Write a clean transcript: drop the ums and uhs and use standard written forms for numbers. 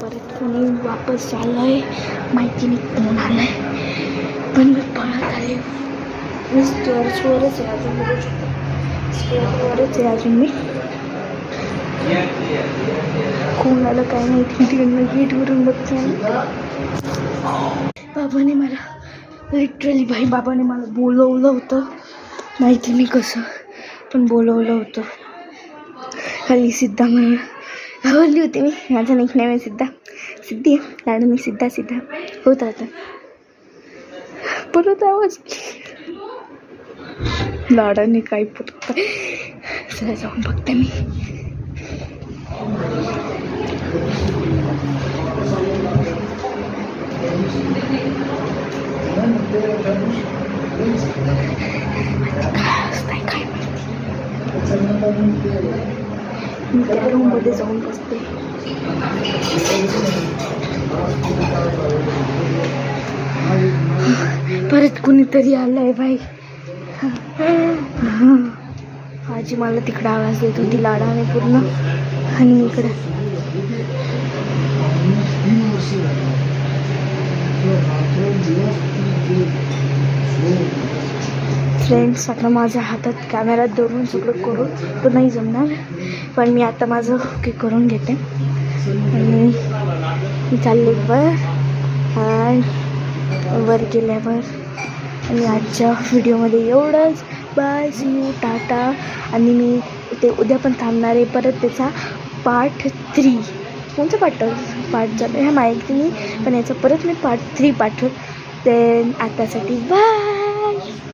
परत कोणी वापस आलं आहे माहिती नाही, कोण आलं आहे. पण मी पळत आले. मी स्टेअर्सवरच आहे अजून, बघू शकतो स्टेअर्सवरच आहे अजून मी. कोण आलं काय माहिती, तिकडनं गेटवरून बघते. बाबाने मला लिटरली बाबाने मला बोलवलं होतं, माहिती नाही कसं पण बोलवलं होतं. खाली सिद्धा म्हणून आवडली होती मी, माझं निकनेम आहे सिद्धा. सिद्धी लाडू मी सिद्धा होत आता. परत आवाज लाडाने काय परत चला जाऊन बघते मी. काय मी त्या रूममध्ये जाऊन बसते. परत कुणीतरी आलंय बाई. आजी मला तिकडं आवाज देत होती लाडाने पूर्ण, आणि इकडं फ्रेंड्स. आता माझ्या हातात कॅमेरा धरून सगळं करून तो नाही जमणार, पण मी आता माझं ओके करून घेते आणि मी चालले वर गेल्यावर. आणि आजच्या व्हिडिओमध्ये एवढंच. Bye, see you, ta ta. आणि मी ते उद्या पण थांबणार आहे, परत त्याचा पार्ट 3. कोणतं पार्ट झालं ह्या माहिती नाही, पण याचा परत मी पार्ट 3 पाठवते. आतासाठी बाय.